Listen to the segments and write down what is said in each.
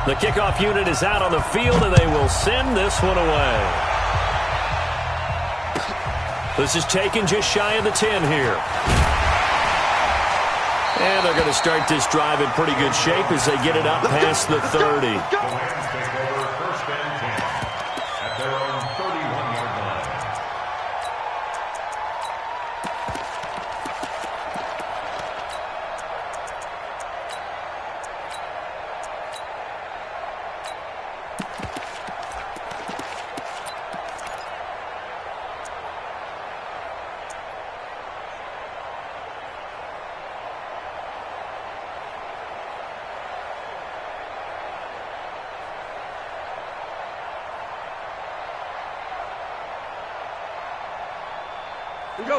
The kickoff unit is out on the field, and they will send this one away. This is taken just shy of the 10 here. And they're going to start this drive in pretty good shape as they get it up past the 30.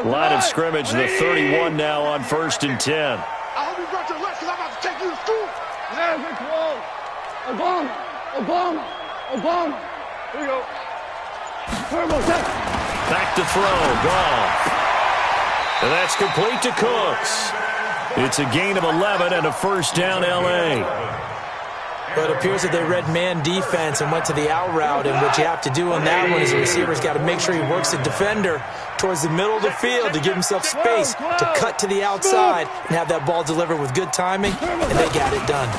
Line of scrimmage, the 31 now on 1st and 10. I hope you brought your lunch because I'm about to take you to school. Yeah, good call. Obama. Here you go. Turbo set. Back to throw, Goff. And that's complete to Cooks. It's a gain of 11 and a first down, L.A. But it appears that they read man defense and went to the out route, and what you have to do on that one is the receiver's got to make sure he works the defender towards the middle of the field to give himself space to cut to the outside and have that ball delivered with good timing, and they got it done.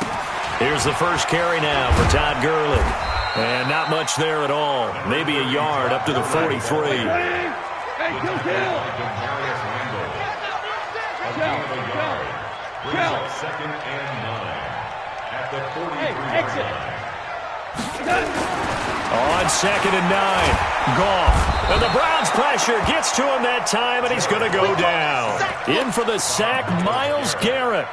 Here's the first carry now for Todd Gurley. And not much there at all. Maybe a yard up to the 43. Second and 9. At the 43. Exit. On 2nd and 9, Goff. And the Browns pressure gets to him that time, and he's going to go down. In for the sack, Myles Garrett.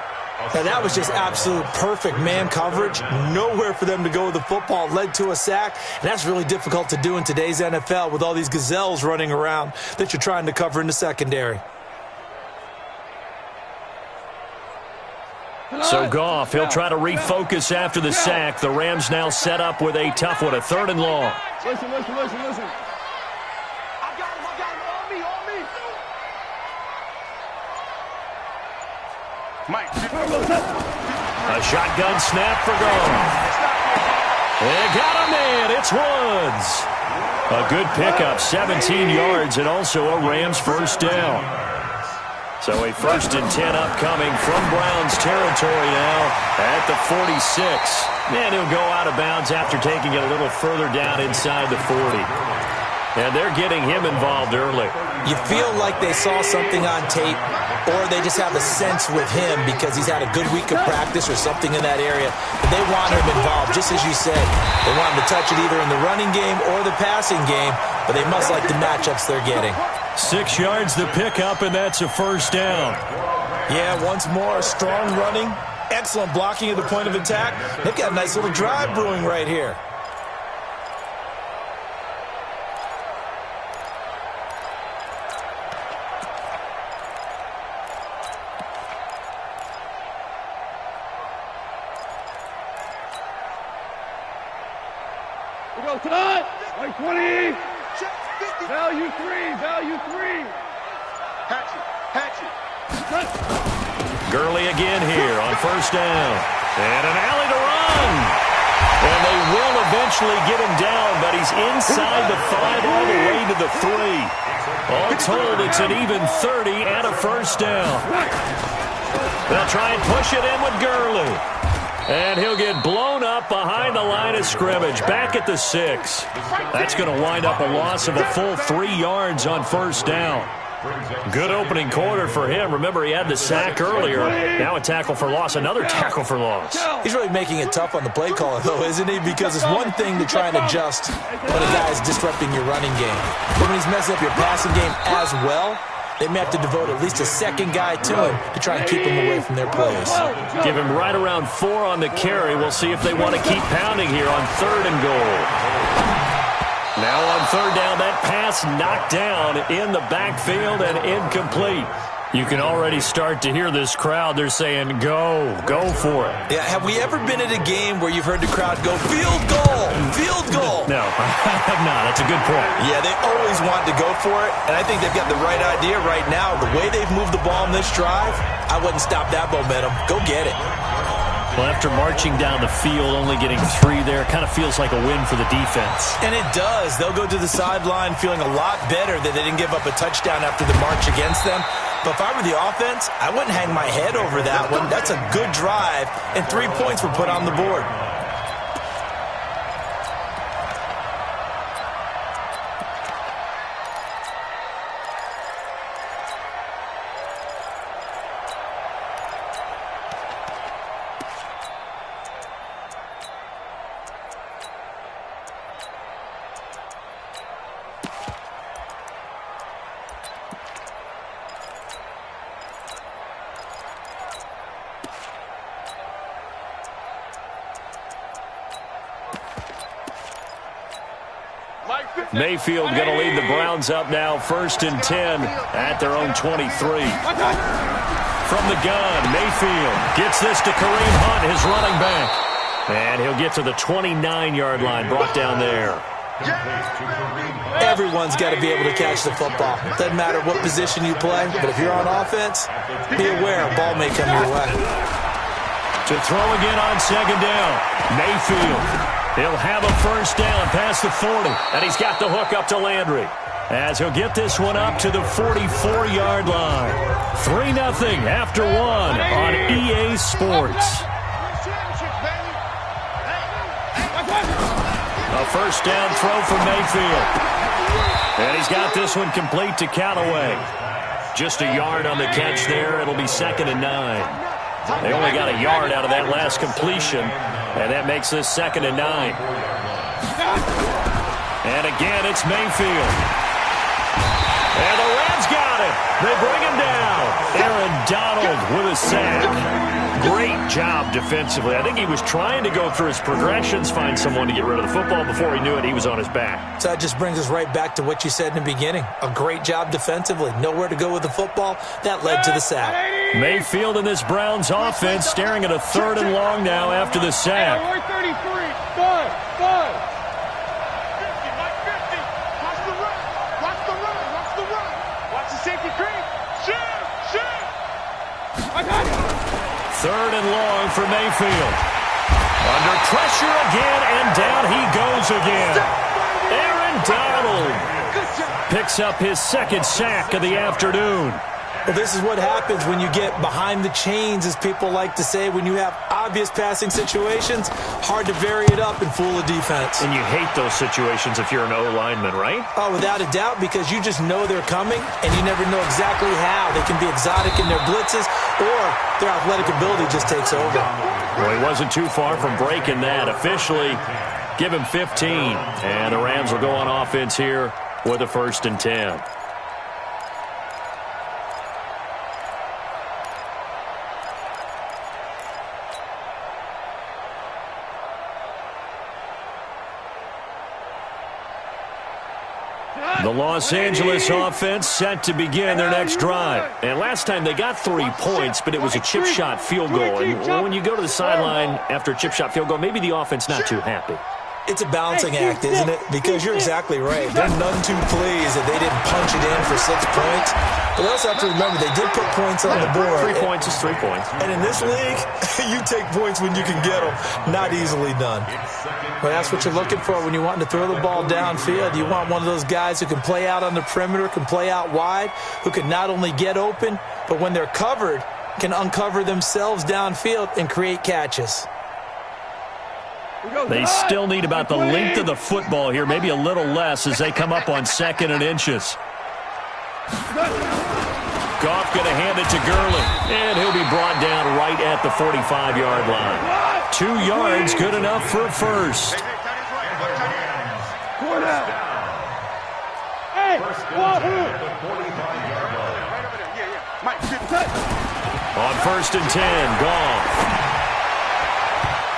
Now, that was just absolute perfect man coverage. Nowhere for them to go with the football. Led to a sack, and that's really difficult to do in today's NFL with all these gazelles running around that you're trying to cover in the secondary. So Goff, he'll try to refocus after the sack. The Rams now set up with a tough one, a 3rd and long. Listen. I got him, on me. Mike. A shotgun snap for Goff. They got him in. It's Woods. A good pickup, 17 yards, and also a Rams first down. So a 1st and 10 upcoming from Browns territory now at the 46. And he'll go out of bounds after taking it a little further down inside the 40. And they're getting him involved early. You feel like they saw something on tape, or they just have a sense with him because he's had a good week of practice or something in that area. But they want him involved, just as you said. They want him to touch it either in the running game or the passing game, but they must like the matchups they're getting. 6 yards the pickup, and that's a first down. Yeah, once more, strong running, excellent blocking at the point of attack. They've got a nice little drive brewing right here. We go tonight. Like 20. Value 3. Hatchet. Gurley again here on first down. And an alley to run. And they will eventually get him down, but he's inside the 5 all the way to the 3. All told, it's an even 30 and a first down. They'll try and push it in with Gurley. And he'll get blown up behind the line of scrimmage, back at the 6. That's going to wind up a loss of a full 3 yards on first down. Good opening quarter for him. Remember, he had the sack earlier. Now a tackle for loss, another tackle for loss. He's really making it tough on the play caller, though, isn't he? Because it's one thing to try and adjust when a guy is disrupting your running game. But when he's messing up your passing game as well, they may have to devote at least a second guy to him to try and keep him away from their plays. Give him right around 4 on the carry. We'll see if they want to keep pounding here on 3rd and goal. Now on 3rd down, that pass knocked down in the backfield and incomplete. You can already start to hear this crowd. They're saying, go for it. Yeah, have we ever been at a game where you've heard the crowd go, field goal, field goal? No, I have not. That's a good point. Yeah, they always want to go for it, and I think they've got the right idea right now. The way they've moved the ball in this drive, I wouldn't stop that momentum. Go get it. Well, after marching down the field, only getting 3 there, kind of feels like a win for the defense. And it does. They'll go to the sideline feeling a lot better that they didn't give up a touchdown after the march against them. But if I were the offense, I wouldn't hang my head over that one. That's a good drive, and 3 points were put on the board. Mayfield going to lead the Browns up now, 1st and 10 at their own 23. From the gun, Mayfield gets this to Kareem Hunt, his running back. And he'll get to the 29-yard line, brought down there. Everyone's got to be able to catch the football. Doesn't matter what position you play, but if you're on offense, be aware a ball may come your way. To throw again on 2nd down, Mayfield. He'll have a 1st down past the 40, and he's got the hook up to Landry as he'll get this one up to the 44-yard line. 3-0 after 1 on EA Sports. A 1st down throw for Mayfield. And he's got this one complete to Callaway. Just a yard on the catch there. It'll be 2nd and 9. They only got a yard out of that last completion, and that makes this 2nd and 9. And again, it's Mayfield. And the Rams got it. They bring him down. Aaron Donald with a sack. Great job defensively. I think he was trying to go through his progressions, find someone to get rid of the football. Before he knew it, he was on his back. So that just brings us right back to what you said in the beginning. A great job defensively. Nowhere to go with the football. That led to the sack. Mayfield in this Browns offense staring at a 3rd and long now after the sack. 33. Five. 50, Mike 50. Watch the run. Watch the run. Watch the run. Watch the safety creep. Shoot. I got it. 3rd and long for Mayfield. Under pressure again, and down he goes again. Aaron Donald picks up his 2nd sack of the afternoon. Well, this is what happens when you get behind the chains, as people like to say. When you have obvious passing situations, hard to vary it up and fool a defense. And you hate those situations if you're an O-lineman, right? Oh, without a doubt, because you just know they're coming, and you never know exactly how. They can be exotic in their blitzes, or their athletic ability just takes over. Well, he wasn't too far from breaking that. Officially, give him 15. And the Rams will go on offense here with a 1st and 10. The Los Angeles offense set to begin their next drive. And last time they got 3 points, but it was a chip shot field goal. And when you go to the sideline after a chip shot field goal, maybe the offense not too happy. It's a balancing act, isn't it? Because you're exactly right. They're none too pleased that they didn't punch it in for 6 points. But they also have to remember they did put points on the board. 3 points is 3 points. And in this league, you take points when you can get them. Not easily done. But that's what you're looking for when you want to throw the ball downfield. You want one of those guys who can play out on the perimeter, can play out wide, who can not only get open, but when they're covered, can uncover themselves downfield and create catches. They still need about the length of the football here, maybe a little less as they come up on 2nd and inches. Goff going to hand it to Gurley, and he'll be brought down right at the 45-yard line. 2 yards, good enough for a 1st. On 1st and 10, Goff.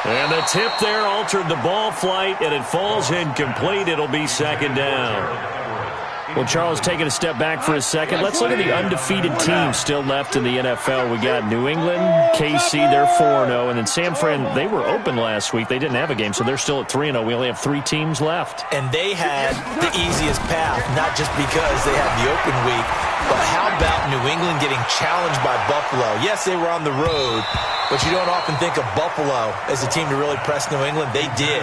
And the tip there altered the ball flight, and it falls incomplete. It'll be 2nd down. Well, Charles, taking a step back for a second. Let's look at the undefeated teams still left in the NFL. We got New England, KC, they're 4-0. And then San Fran, they were open last week. They didn't have a game, so they're still at 3-0. We only have 3 teams left. And they had the easiest path, not just because they had the open week. But how about New England getting challenged by Buffalo? Yes, they were on the road, but you don't often think of Buffalo as a team to really press New England. They did.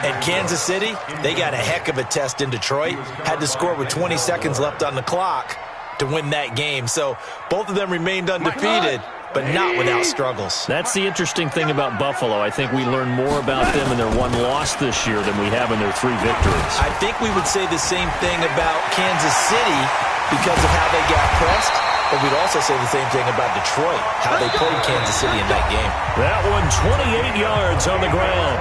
And Kansas City, they got a heck of a test in Detroit. Had to score with 20 seconds left on the clock to win that game. So both of them remained undefeated, but not without struggles. That's the interesting thing about Buffalo. I think we learn more about them in their one loss this year than we have in their 3 victories. I think we would say the same thing about Kansas City because of how they got pressed, but we'd also say the same thing about Detroit, how they played Kansas City in that game. That one 28 yards on the ground.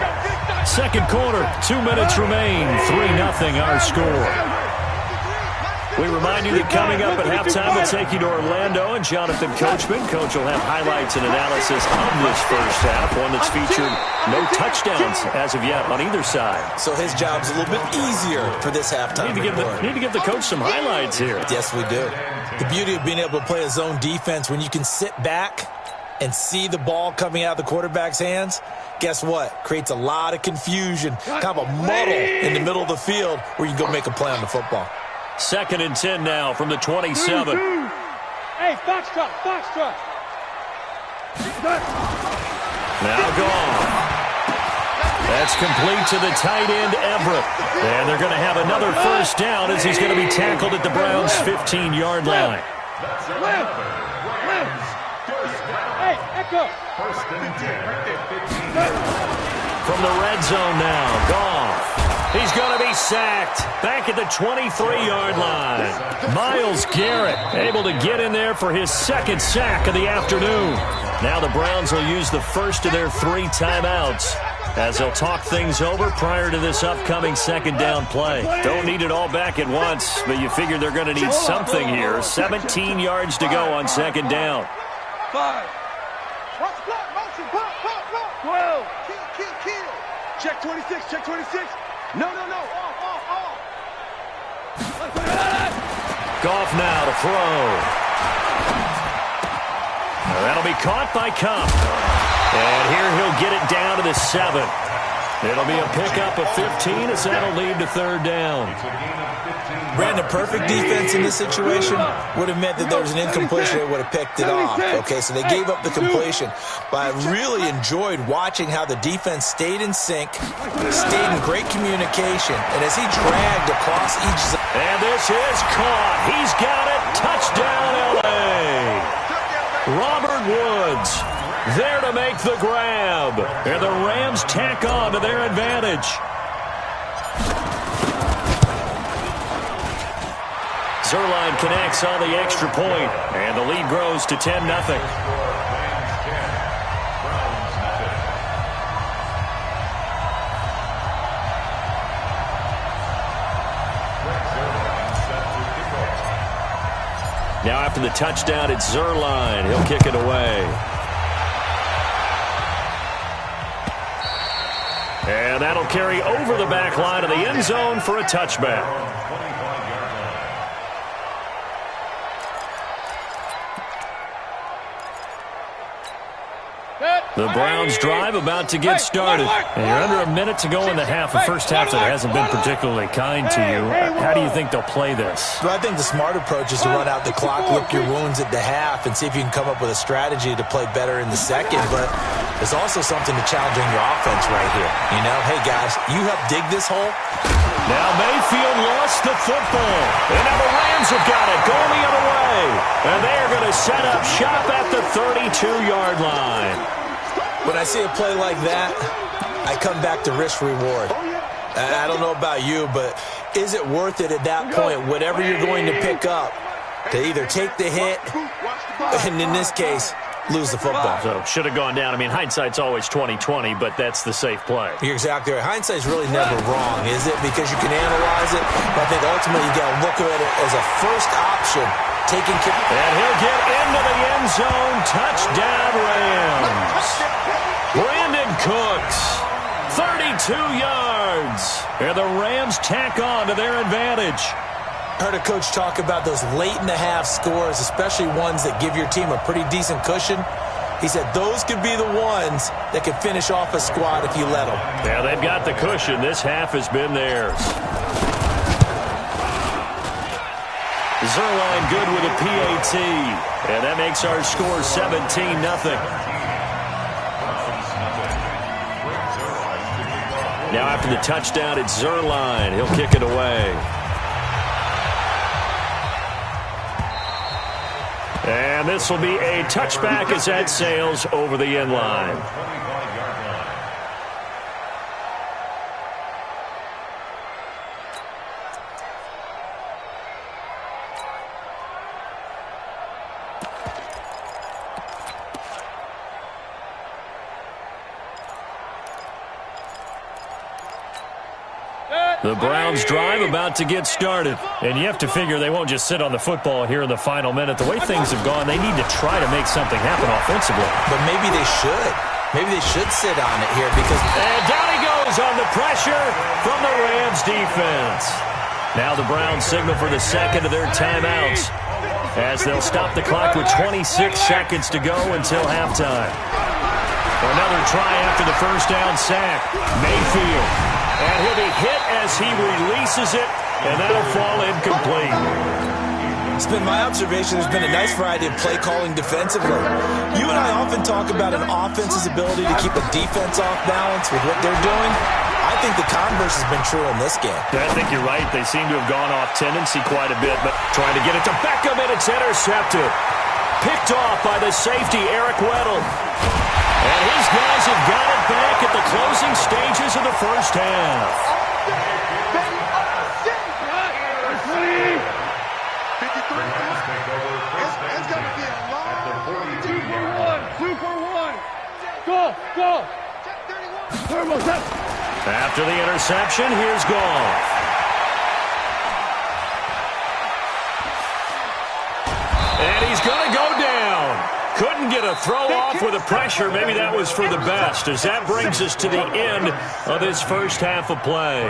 Second quarter, 2 minutes remain, 3-0 our score. We remind you that coming up at halftime, we'll take you to Orlando and Jonathan Coachman. Coach will have highlights and analysis of this first half, one that's featured no touchdowns as of yet on either side. So his job's a little bit easier for this halftime. Need to give the coach some highlights here. Yes, we do. The beauty of being able to play a zone defense when you can sit back and see the ball coming out of the quarterback's hands, guess what? Creates a lot of confusion, kind of a muddle in the middle of the field where you can go make a play on the football. 2nd and 10 now from the 27. Hey, foxtrot, foxtrot. Now gone. That's complete to the tight end, Everett. And they're going to have another first down as he's going to be tackled at the Browns' 15-yard line. Hey, Echo. From the red zone now, Goff. He's going to be sacked back at the 23-yard line. Myles Garrett able to get in there for his 2nd sack of the afternoon. Now the Browns will use the first of their 3 timeouts as they'll talk things over prior to this upcoming 2nd down play. Don't need it all back at once, but you figure they're going to need something here. 17 yards to go on 2nd down. 5. Watch block, motion, block, block, block. 12. Kill. Check 26, check 26. No. Off. Goff now to throw. That'll be caught by Kupp. And here he'll get it down to the 7. It'll be a pickup of 15 as that'll lead to 3rd down. Brandon, perfect defense in this situation would have meant that there was an incompletion. They would have picked it off. Okay, so they gave up the completion. But I really enjoyed watching how the defense stayed in sync, stayed in great communication, and as he dragged across each zone. And this is caught. He's got it. Touchdown, L.A. Robert Woods there to make the grab. And the Rams tack on to their advantage. Zerline connects on the extra point, and the lead grows to 10-0. Now after the touchdown, it's Zerline. He'll kick it away. And that'll carry over the back line of the end zone for a touchback. The Browns drive about to get started. And you're under a minute to go in the half. The first half that hasn't been particularly kind to you. How do you think they'll play this? Well, I think the smart approach is to run out the clock, lick your wounds at the half, and see if you can come up with a strategy to play better in the second. But there's also something to challenging your offense right here. You know, hey, guys, you help dig this hole. Now Mayfield lost the football. And now the Rams have got it going the other way. And they are going to set up shop at the 32-yard line. When I see a play like that, I come back to risk-reward. I don't know about you, but is it worth it at that point, whatever you're going to pick up, to either take the hit, and in this case, lose the football? So should have gone down. I mean, hindsight's always 20/20, but that's the safe play. You're exactly right. Hindsight's really never wrong, is it? Because you can analyze it, but I think ultimately you got to look at it as a first option. Taking care. And he'll get into the end zone. Touchdown, Rams. Brandon Cooks, 32 yards. And the Rams tack on to their advantage. Heard a coach talk about those late-in-the-half scores, especially ones that give your team a pretty decent cushion. He said those could be the ones that could finish off a squad if you let them. Yeah, they've got the cushion. This half has been theirs. Zerline good with a PAT. And that makes our score 17-0. Now after the touchdown, it's Zerline. He'll kick it away. And this will be a touchback as that sails over the end line. The Browns drive about to get started. And you have to figure they won't just sit on the football here in the final minute. The way things have gone, they need to try to make something happen offensively. But maybe they should. Maybe they should sit on it here because... And down he goes on the pressure from the Rams defense. Now the Browns signal for the second of their timeouts as they'll stop the clock with 26 seconds to go until halftime. Another try after the first down sack. Mayfield. And he'll be hit as he releases it, and that'll fall incomplete. It's been my observation there's been a nice variety of play calling defensively. You and I often talk about an offense's ability to keep a defense off balance with what they're doing. I think the converse has been true in this game. I think you're right. They seem to have gone off tendency quite a bit, but trying to get it to Beckham, and it's intercepted. Picked off by the safety, Eric Weddle. And his guys have got it back at the closing stages of the first half. 2 for 1. Go, go. After the interception, here's Goff. And he's going to go down. Couldn't get a throw off with the pressure. Maybe that was for the best, as that brings us to the end of this first half of play.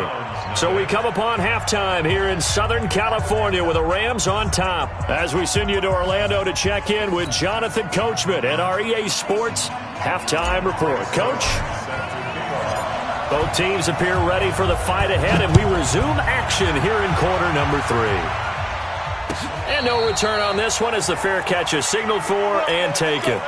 So we come upon halftime here in Southern California with the Rams on top, as we send you to Orlando to check in with Jonathan Coachman at our EA Sports Halftime Report. Coach? Both teams appear ready for the fight ahead, and we resume action here in quarter number 3. And no return on this one as the fair catch is signaled for and taken.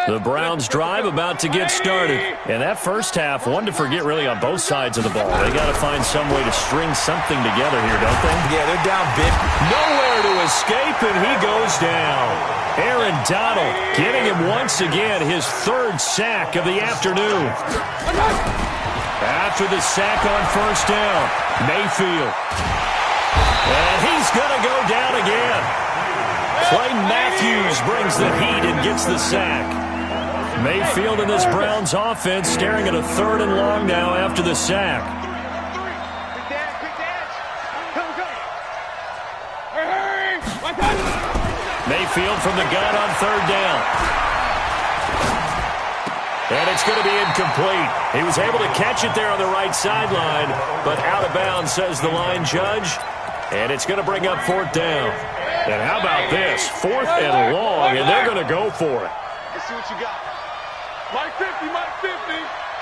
The Browns drive about to get started. And that first half, one to forget really on both sides of the ball. They got to find some way to string something together here, don't they? Yeah, they're down big. Nowhere to escape, and he goes down. Aaron Donald getting him once again his third sack of the afternoon. After the sack on first down, Mayfield. And he's going to go down again. Clay Matthews brings the heat and gets the sack. Mayfield in this Browns offense staring at a 3rd and long now after the sack. Mayfield from the gun on 3rd down. And it's going to be incomplete. He was able to catch it there on the right sideline, but out of bounds, says the line judge. And it's going to bring up 4th down. And how about this? 4th and long, and they're going to go for it. Let's see what you got. Mike 50, Mike 50.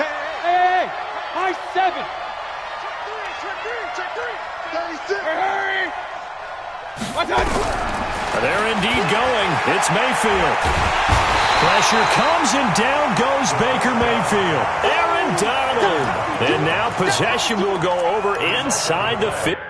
Hey, high 7. Check 3. 36. Hurry. They're indeed going. It's Mayfield. Pressure comes, and down goes Baker Mayfield. Aaron Donald. And now possession will go over inside the 50.